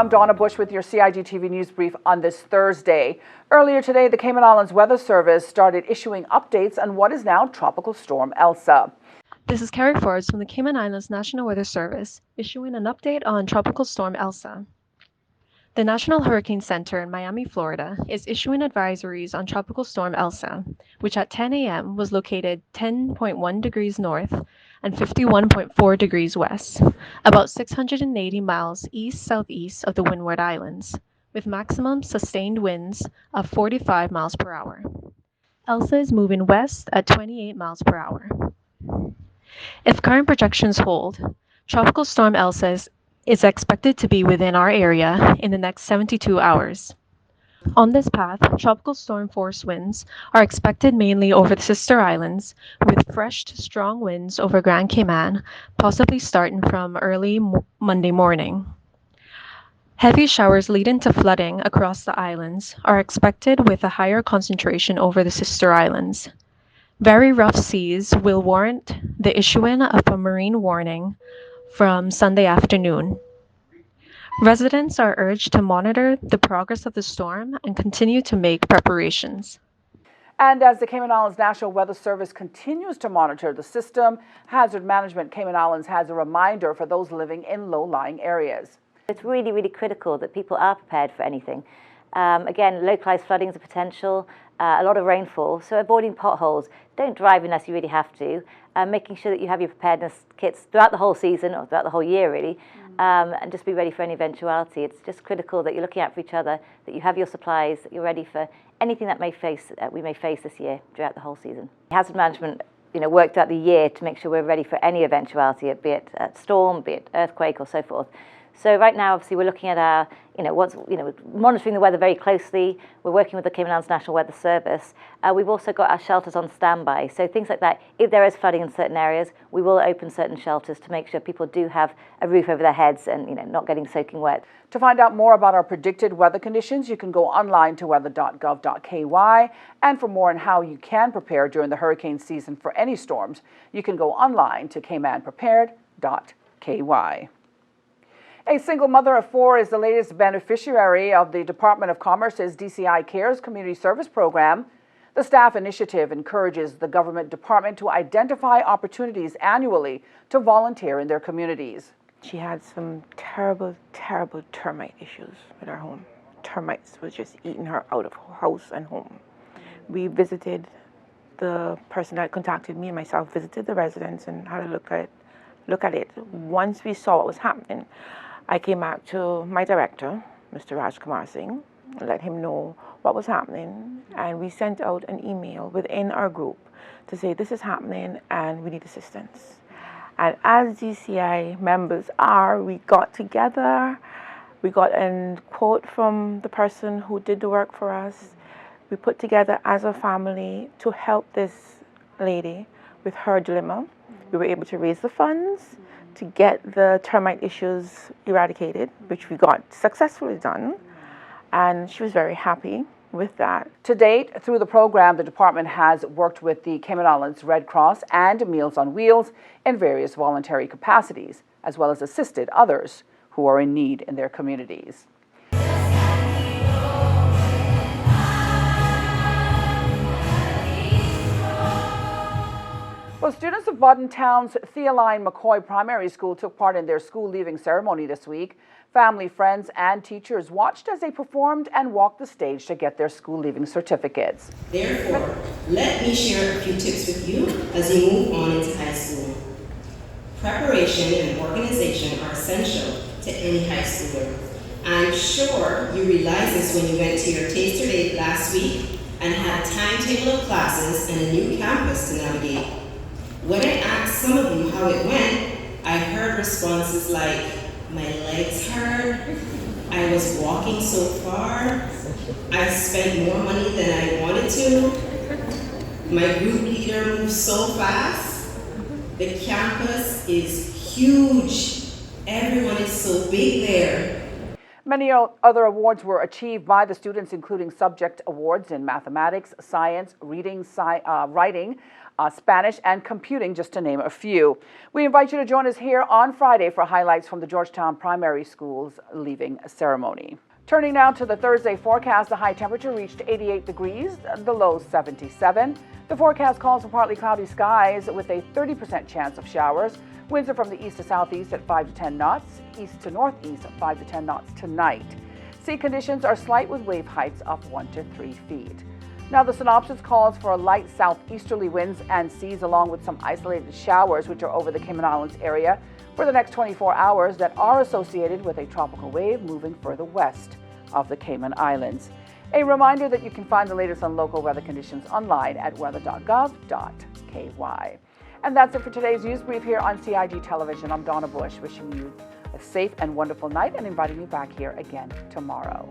I'm Donna Bush with your CIG-TV News Brief on this Thursday. Earlier today, the Cayman Islands Weather Service started issuing updates on what is now Tropical Storm Elsa. This is Carrie Forbes from the Cayman Islands National Weather Service, issuing an update on Tropical Storm Elsa. The National Hurricane Center in Miami, Florida, is issuing advisories on Tropical Storm Elsa, which at 10 a.m. was located 10.1 degrees north and 51.4 degrees west, about 680 miles east-southeast of the Windward Islands, with maximum sustained winds of 45 miles per hour. Elsa is moving west at 28 miles per hour. If current projections hold, Tropical Storm Elsa is expected to be within our area in the next 72 hours. On this path, tropical storm force winds are expected mainly over the sister islands, with fresh to strong winds over Grand Cayman, possibly starting from early Monday morning. Heavy showers leading to flooding across the islands are expected with a higher concentration over the sister islands. Very rough seas will warrant the issuing of a marine warning from Sunday afternoon. Residents are urged to monitor the progress of the storm and continue to make preparations. And as the Cayman Islands National Weather Service continues to monitor the system, Hazard Management Cayman Islands has a reminder for those living in low-lying areas. It's really, really critical that people are prepared for anything. Again, localized flooding is a potential, a lot of rainfall, so avoiding potholes. Don't drive unless you really have to. Making sure that you have your preparedness kits throughout the whole season, or throughout the whole year really, and just be ready for any eventuality. It's just critical that you're looking out for each other, that you have your supplies, that you're ready for anything that we may face this year throughout the whole season. Hazard management, worked out the year to make sure we're ready for any eventuality, be it a storm, be it earthquake, or so forth. So right now, obviously, we're looking at our, monitoring the weather very closely. We're working with the Cayman Islands National Weather Service. We've also got our shelters on standby. So things like that, if there is flooding in certain areas, we will open certain shelters to make sure people do have a roof over their heads and, not getting soaking wet. To find out more about our predicted weather conditions, you can go online to weather.gov.ky. And for more on how you can prepare during the hurricane season for any storms, you can go online to caymanprepared.ky. A single mother of four is the latest beneficiary of the Department of Commerce's DCI Cares Community Service Program. The staff initiative encourages the government department to identify opportunities annually to volunteer in their communities. She had some terrible, terrible termite issues with her home. Termites was just eating her out of her house and home. We visited, the person that contacted me and myself visited the residents and had a look at it. Once we saw what was happening, I came back to my director, Mr. Rajkumar Singh, and let him know what was happening, and we sent out an email within our group to say this is happening and we need assistance. And as DCI members we got together, we got a quote from the person who did the work for us. We put together as a family to help this lady with her dilemma. We were able to raise the funds to get the termite issues eradicated, which we got successfully done, and she was very happy with that. To date, through the program, the department has worked with the Cayman Islands Red Cross and Meals on Wheels in various voluntary capacities, as well as assisted others who are in need in their communities. Well, students of Bodden Town's Theoline McCoy Primary School took part in their school leaving ceremony this week. Family, friends, and teachers watched as they performed and walked the stage to get their school leaving certificates. Therefore, let me share a few tips with you as you move on into high school. Preparation and organization are essential to any high schooler. I'm sure you realized this when you went to your taster day last week and had a timetable of classes and a new campus to navigate. When I asked some of you how it went, I heard responses like, my legs hurt, I was walking so far, I spent more money than I wanted to, my group leader moved so fast, the campus is huge, everyone is so big there. Many other awards were achieved by the students, including subject awards in mathematics, science, reading, writing, Spanish, and computing, just to name a few. We invite you to join us here on Friday for highlights from the Georgetown Primary School's leaving ceremony. Turning now to the Thursday forecast, the high temperature reached 88 degrees, the low 77. The forecast calls for partly cloudy skies with a 30% chance of showers. Winds are from the east to southeast at 5 to 10 knots, east to northeast at 5 to 10 knots tonight. Sea conditions are slight with wave heights of 1 to 3 feet. Now, the synopsis calls for light southeasterly winds and seas, along with some isolated showers, which are over the Cayman Islands area for the next 24 hours that are associated with a tropical wave moving further west of the Cayman Islands. A reminder that you can find the latest on local weather conditions online at weather.gov.ky. And that's it for today's news brief here on CIG Television. I'm Donna Bush, wishing you a safe and wonderful night and inviting you back here again tomorrow.